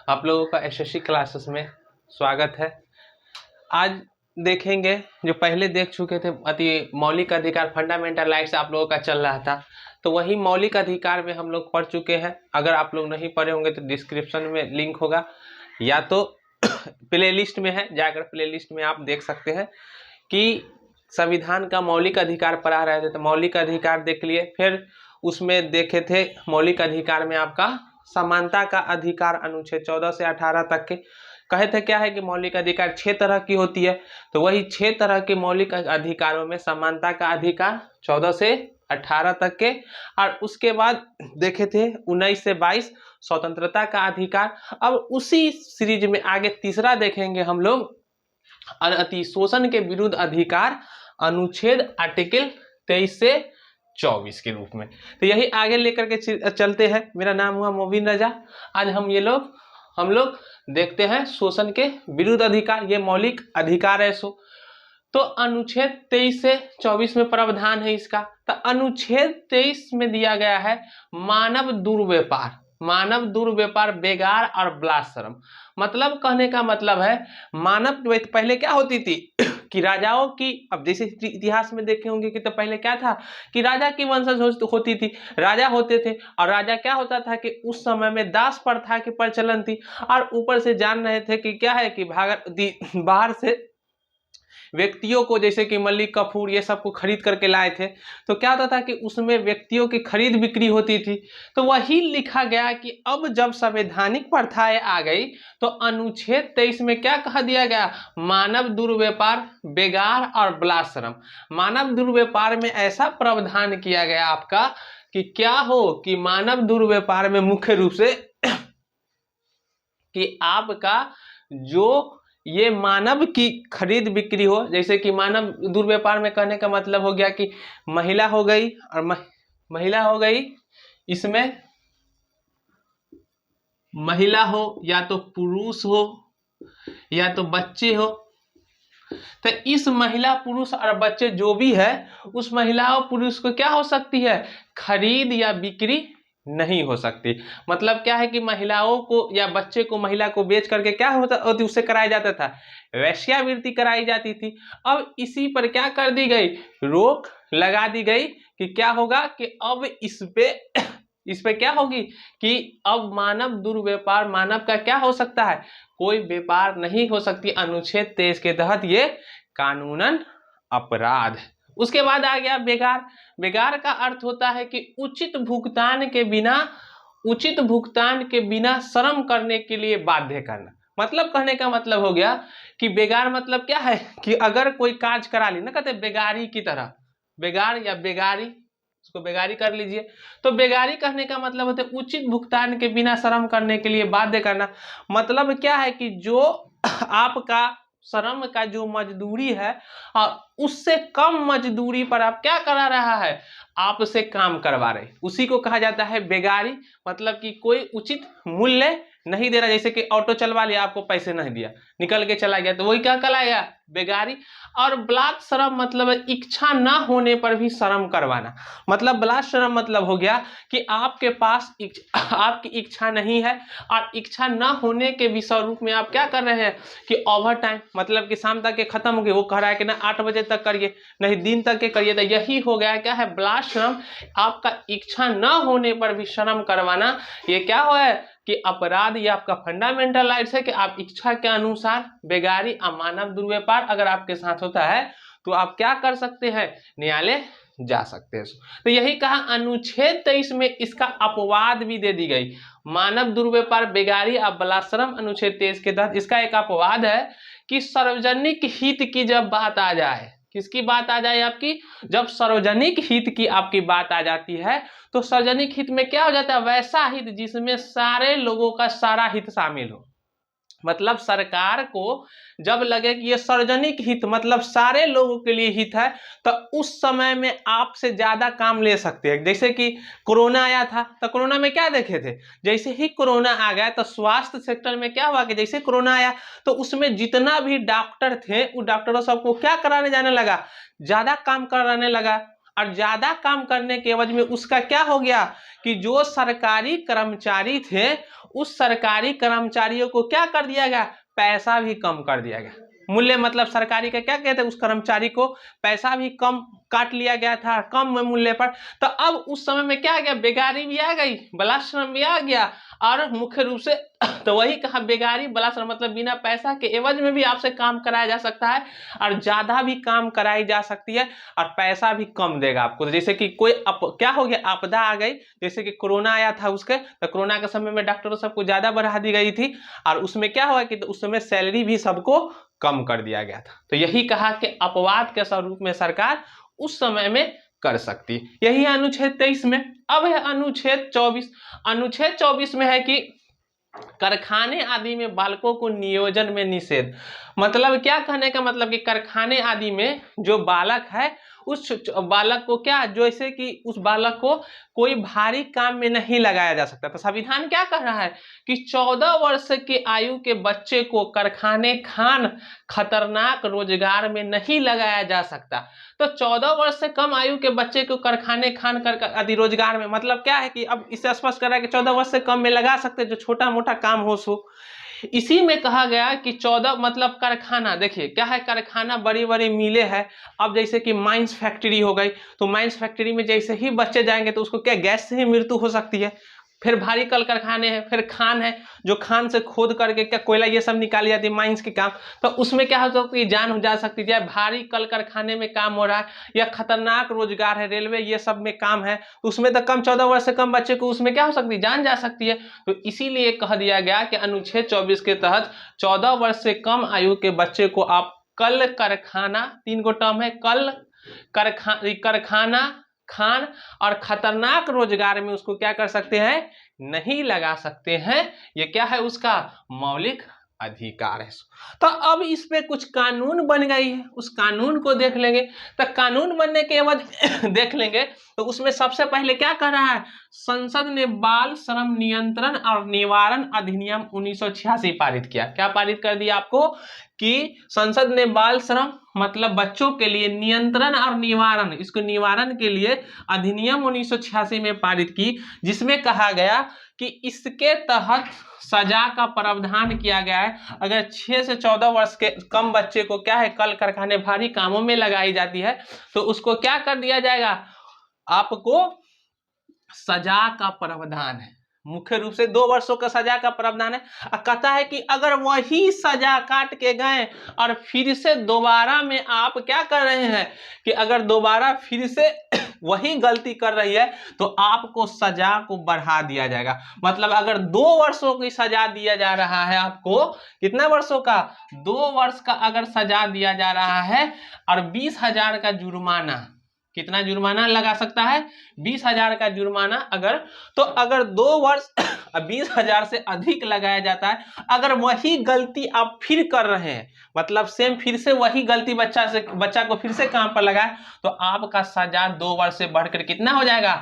आप लोगों का एसएससी क्लासेस में स्वागत है। आज देखेंगे जो पहले देख चुके थे अति मौलिक अधिकार फंडामेंटल राइट्स आप लोगों का चल रहा था, तो वही मौलिक अधिकार में हम लोग पढ़ चुके हैं। अगर आप लोग नहीं पढ़े होंगे तो डिस्क्रिप्शन में लिंक होगा या तो प्ले लिस्ट में है, जाकर प्ले लिस्ट में आप देख सकते हैं कि संविधान का मौलिक अधिकार पढ़ा रहे थे तो मौलिक अधिकार देख लिए। फिर उसमें देखे थे मौलिक अधिकार में आपका समानता का अधिकार अनुच्छेद 14 से 18 तक के कहे थे। क्या है कि मौलिक अधिकार 6 तरह की होती है, तो वही 6 तरह के मौलिक अधिकारों में समानता का अधिकार 14 से 18 तक के, और उसके बाद देखे थे 19 से 22 स्वतंत्रता का अधिकार। अब उसी सीरीज में आगे तीसरा देखेंगे हम लोग अति शोषण के विरुद्ध अधिकार अनुच्छेद आर्टिकल 23 से 24 के रूप में। तो यही आगे लेकर के चलते हैं। मेरा नाम हुआ मोबिन रजा। आज हम लोग देखते हैं शोषण के विरुद्ध अधिकार, ये मौलिक अधिकार है। तो अनुच्छेद 23 से 24 में प्रावधान है इसका। तो अनुच्छेद 23 में दिया गया है मानव दुर्व्यापार, बेगार और बलात्श्रम। मतलब कहने का मतलब है मानव पहले क्या होती थी कि राजाओं की, अब जैसे इतिहास में देखे होंगे कि तो पहले क्या था कि राजा की वंशज होती थी, राजा होते थे, और राजा क्या होता था कि उस समय में दास प्रथा की प्रचलन थी, और ऊपर से जान रहे थे कि क्या है कि बाहर से व्यक्तियों को, जैसे कि मलिक कफूर ये सब को खरीद करके लाए थे, तो क्या होता था कि उसमें व्यक्तियों की खरीद बिक्री होती थी। तो वही लिखा गया कि अब जब संवैधानिक प्रथाएं आ गई तो अनुच्छेद 23 में क्या कहा दिया गया, मानव दुर्व्यापार, बेगार और बलात्श्रम। मानव दुर्व्यापार में ऐसा प्रावधान किया गया आपका कि क्या हो कि मानव दुर्व्यापार में मुख्य रूप से कि आपका जो ये मानव की खरीद बिक्री हो, जैसे कि मानव दुर्व्यापार में कहने का मतलब हो गया कि महिला हो गई, और महिला हो गई, इसमें महिला हो या तो पुरुष हो या तो बच्चे हो। तो इस महिला, पुरुष और बच्चे जो भी है, उस महिला और पुरुष को क्या हो सकती है, खरीद या बिक्री नहीं हो सकती। मतलब क्या है कि महिलाओं को या बच्चे को महिला को बेच करके क्या होता उससे कराया जाता था, वेश्यावृत्ति कराई जाती थी। अब इसी पर क्या कर दी गई, रोक लगा दी गई कि क्या होगा कि अब इस पे क्या होगी कि अब मानव दुर्व्यापार, मानव का क्या हो सकता है, कोई व्यापार नहीं हो सकती। अनुच्छेद 23 के तहत ये कानूनन अपराध। उसके बाद आ गया बेगार। बेगार का अर्थ होता है कि उचित भुगतान के बिना श्रम करने के लिए बाध्य करना। मतलब कहने का मतलब हो गया कि बेगार मतलब क्या है कि अगर कोई काज करा ली ना, कहते बेगारी की तरह, बेगार या बेगारी, उसको बेगारी कर लीजिए। तो बेगारी कहने का मतलब होता है उचित भुगतान के बिना श्रम करने के लिए बाध्य करना। मतलब क्या है कि जो आपका श्रम का जो मजदूरी है और उससे कम मजदूरी पर आप क्या करा रहा है, आपसे काम करवा रहे, उसी को कहा जाता है बेगारी। मतलब कि कोई उचित मूल्य नहीं दे रहा, जैसे कि ऑटो चलवा लिया, आपको पैसे नहीं दिया, निकल के चला गया, तो वही क्या कहलाएगा, बेगारी। और बलात्श्रम मतलब इच्छा ना होने पर भी श्रम करवाना। मतलब बलात्श्रम मतलब हो गया कि आपके पास आपकी इच्छा नहीं है और इच्छा ना होने के भी स्वरूप में आप क्या कर रहे हैं कि ओवर टाइम, मतलब कि शाम तक के खत्म हो गए, वो कह रहा है कि ना 8 बजे तक करिए, नहीं दिन तक के करिए। तो यही हो गया क्या है, बलात्श्रम। आपका इच्छा ना होने पर भी श्रम करवाना, ये क्या हो है कि अपराध, ये आपका फंडामेंटल राइट्स है कि आप इच्छा के अनुसार बेगारी और मानव दुर्व्यापार अगर आपके साथ होता है तो आप क्या कर सकते हैं, न्यायालय जा सकते हैं। तो यही कहा अनुच्छेद 23 में इसका अपवाद भी दे दी गई। मानव दुर्व्यापार, बेगारी और बलात्श्रम अनुच्छेद 23 के तहत इसका एक अपवाद है कि सार्वजनिक हित की जब बात आ जाए, किसकी बात आ जाए आपकी, जब सार्वजनिक हित की आपकी बात आ जाती है तो सार्वजनिक हित में क्या हो जाता है, वैसा हित जिसमें सारे लोगों का सारा हित शामिल हो। मतलब सरकार को जब लगे कि ये सार्वजनिक हित मतलब सारे लोगों के लिए हित है, तो उस समय में आपसे ज्यादा काम ले सकते हैं। जैसे कि कोरोना आया था, तो कोरोना में क्या देखे थे, जैसे ही कोरोना आ गया तो स्वास्थ्य सेक्टर में क्या हुआ कि जैसे कोरोना आया तो उसमें जितना भी डॉक्टर थे, वो डॉक्टरों सबको क्या कराने जाने लगा, ज्यादा काम कराने लगा। और ज्यादा काम करने के एवज में उसका क्या हो गया कि जो सरकारी कर्मचारी थे उस सरकारी कर्मचारियों को क्या कर दिया गया, पैसा भी कम कर दिया गया। मूल्य मतलब सरकारी का क्या कहते हैं, उस कर्मचारी को पैसा भी कम काट लिया गया था, कम मूल्य पर। तो अब उस समय में क्या आ गया, बेगारी भी आ गई, बाल श्रम भी आ गया, और मुख्य रूप से तो वही कहा बेगारी बाल श्रम मतलब बिना पैसा के एवज में भी आपसे काम कराया जा सकता है, और ज्यादा भी काम कराई जा सकती है, और पैसा भी कम देगा आपको। तो जैसे कि कोई क्या हो गया, आपदा आ गई, जैसे कि कोरोना आया था उसके, तो कोरोना के समय में डॉक्टरों सबको ज्यादा बढ़ा दी गई थी, और उसमें क्या हुआ कि तो उस समय सैलरी भी सबको कम कर दिया गया था। तो यही कहा कि अपवाद के स्वरूप में सरकार उस समय में कर सकती है। यही है अनुच्छेद 23 में। अब है अनुच्छेद 24। अनुच्छेद 24 में है कि कारखाने आदि में बालकों को नियोजन में निषेध। मतलब क्या कहने का मतलब कि कारखाने आदि में जो बालक है उस बालक को क्या, जैसे कि उस बालक को कोई भारी काम में नहीं लगाया जा सकता। तो संविधान क्या कह रहा है कि 14 वर्ष की आयु के बच्चे को कारखाने खान खतरनाक रोजगार में नहीं लगाया जा सकता। तो 14 वर्ष से कम आयु के बच्चे को कारखाने खान कर आदि रोजगार में मतलब क्या है कि अब इसे स्पष्ट कर रहा है कि 14 वर्ष से कम में लगा सकते, जो छोटा मोटा काम हो सो। इसी में कहा गया कि 14 मतलब कारखाना, देखिए क्या है कारखाना, बड़ी बड़ी मिलें है। अब जैसे कि माइंस फैक्ट्री हो गई, तो माइंस फैक्ट्री में जैसे ही बच्चे जाएंगे तो उसको क्या गैस से ही मृत्यु हो सकती है। फिर भारी कल कारखाने हैं, फिर खान है, जो खान से खोद करके क्या कोयला ये सब निकाली जाती है, माइंस के काम, तो उसमें क्या हो सकती है, जान हो जा सकती है। भारी कल कारखाने में काम हो रहा है या खतरनाक रोजगार है, रेलवे ये सब में काम है, तो उसमें तो कम 14 वर्ष से कम बच्चे को उसमें क्या हो सकती है, जान जा सकती है। तो इसीलिए कह दिया गया कि अनुच्छेद 24 के तहत 14 वर्ष से कम आयु के बच्चे को आप कल कारखाना, 3 गो टर्म है, कल कारखाना, खान और खतरनाक रोजगार में उसको क्या कर सकते हैं, नहीं लगा सकते हैं। ये क्या है, उसका मौलिक अधिकार है। तो अब इस पे कुछ कानून बन गई है, उस कानून को देख लेंगे। तो कानून बनने के बाद देख लेंगे तो उसमें सबसे पहले क्या कर रहा है, संसद ने बाल श्रम नियंत्रण और निवारण अधिनियम 1986 पारित किया। क्या पारित कर दिया आपको कि संसद ने बाल श्रम मतलब बच्चों के लिए नियंत्रण और निवारण, इसको निवारण के लिए अधिनियम 1986 में पारित की, जिसमें कहा गया कि इसके तहत सजा का प्रावधान किया गया है। अगर 6 से 14 वर्ष के कम बच्चे को क्या है, कल कारखाने भारी कामों में लगाई जाती है, तो उसको क्या कर दिया जाएगा, आपको सजा का प्रावधान है। मुख्य रूप से 2 वर्षों का सजा का प्रावधान है। कहता है कि अगर वही सजा काट के गए और फिर से दोबारा में आप क्या कर रहे हैं कि अगर दोबारा फिर से वही गलती कर रही है तो आपको सजा को बढ़ा दिया जाएगा। मतलब अगर 2 वर्षों की सजा दिया जा रहा है आपको, कितना वर्षों का, 2 वर्ष का अगर सजा दिया जा रहा है और 20,000 का जुर्माना, कितना जुर्माना लगा सकता है, 20,000 का जुर्माना। अगर तो अगर 2 वर्ष 20,000 से अधिक लगाया जाता है, अगर वही गलती आप फिर कर रहे हैं, मतलब सेम फिर से वही गलती बच्चा को फिर से काम पर लगाए, तो आपका सजा 2 वर्ष से बढ़कर कितना हो जाएगा,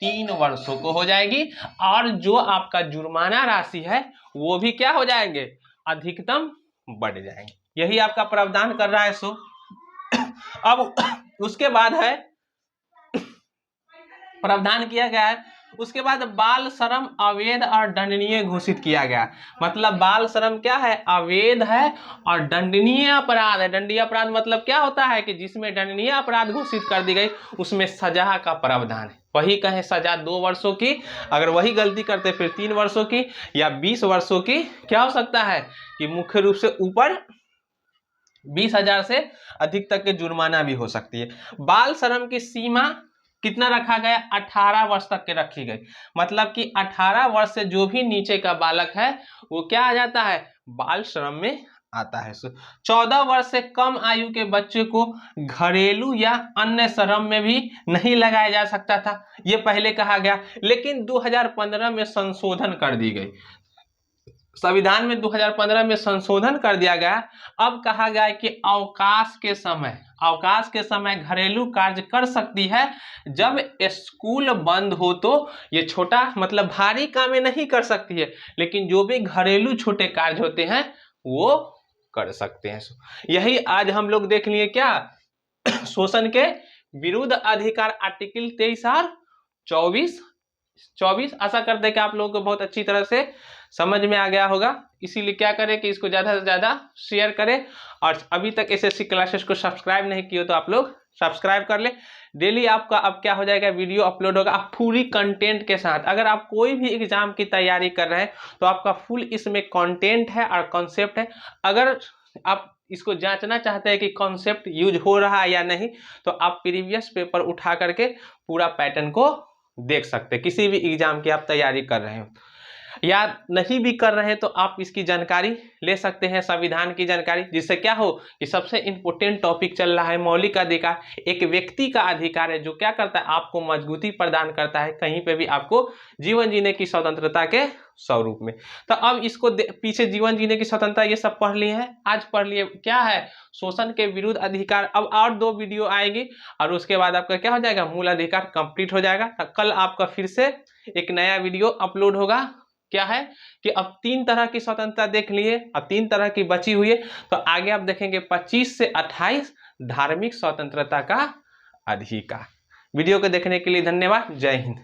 3 वर्षों को हो जाएगी। और जो आपका जुर्माना राशि है वो भी क्या हो जाएंगे, अधिकतम बढ़ जाएंगे। यही आपका प्रावधान कर रहा है। सो अब उसके बाद है प्रावधान किया गया है, उसके बाद बाल श्रम अवैध और दंडनीय घोषित किया गया। मतलब बाल श्रम क्या है, अवैध है और दंडनीय अपराध है। दंडनीय अपराध मतलब क्या होता है कि जिसमें दंडनीय अपराध घोषित कर दी गई, उसमें सजा का प्रावधान है। वही कहे सजा 2 वर्षों की, अगर वही गलती करते फिर 3 वर्षों की या 20 वर्षों की। क्या हो सकता है कि मुख्य रूप से ऊपर 20,000 से अधिक तक के जुर्माना भी हो सकती है। बाल श्रम की सीमा कितना रखा गया, 18 वर्ष तक के रखी गई। मतलब कि 18 वर्ष से जो भी नीचे का बालक है वो क्या आ जाता है, बाल श्रम में आता है। 14 वर्ष से कम आयु के बच्चे को घरेलू या अन्य श्रम में भी नहीं लगाया जा सकता था, ये पहले कहा गया। लेकिन 2015 में संशोधन कर दी गई, संविधान में 2015 में संशोधन कर दिया गया। अब कहा गया है कि अवकाश के समय घरेलू कार्य कर सकती है। जब स्कूल बंद हो तो ये छोटा मतलब भारी काम नहीं कर सकती है, लेकिन जो भी घरेलू छोटे कार्य होते हैं वो कर सकते हैं। यही आज हम लोग देख लिए क्या, शोषण के विरुद्ध अधिकार आर्टिकल 23 और 24। आशा करते हैं कि आप लोगों को बहुत अच्छी तरह से समझ में आ गया होगा। इसीलिए क्या करें कि इसको ज़्यादा से ज़्यादा शेयर करें, और अभी तक एसएससी क्लासेस को सब्सक्राइब नहीं किए तो आप लोग सब्सक्राइब कर ले। डेली आपका अब क्या हो जाएगा, वीडियो अपलोड होगा आप पूरी कंटेंट के साथ। अगर आप कोई भी एग्जाम की तैयारी कर रहे हैं तो आपका फुल इसमें कंटेंट है और कॉन्सेप्ट है। अगर आप इसको जांचना चाहते हैं कि कॉन्सेप्ट यूज हो रहा है या नहीं, तो आप प्रीवियस पेपर उठा करके पूरा पैटर्न को देख सकते हैं। किसी भी एग्जाम की आप तैयारी कर रहे हो या नहीं भी कर रहे हैं तो आप इसकी जानकारी ले सकते हैं, संविधान की जानकारी, जिससे क्या हो कि सबसे इंपॉर्टेंट टॉपिक चल रहा है मौलिक अधिकार। एक व्यक्ति का अधिकार है जो क्या करता है, आपको मजबूती प्रदान करता है कहीं पे भी आपको जीवन जीने की स्वतंत्रता के स्वरूप में। तो अब इसको पीछे जीवन जीने की स्वतंत्रता ये सब पढ़ लिए हैं, आज पढ़ लिए क्या है, शोषण के विरुद्ध अधिकार। अब और 2 वीडियो आएगी और उसके बाद आपका क्या हो जाएगा, मूल अधिकार कंप्लीट हो जाएगा। तो कल आपका फिर से एक नया वीडियो अपलोड होगा। क्या है कि अब 3 तरह की स्वतंत्रता देख लिए, अब 3 तरह की बची हुई है, तो आगे आप देखेंगे 25 से 28 धार्मिक स्वतंत्रता का अधिकार। वीडियो को देखने के लिए धन्यवाद। जय हिंद।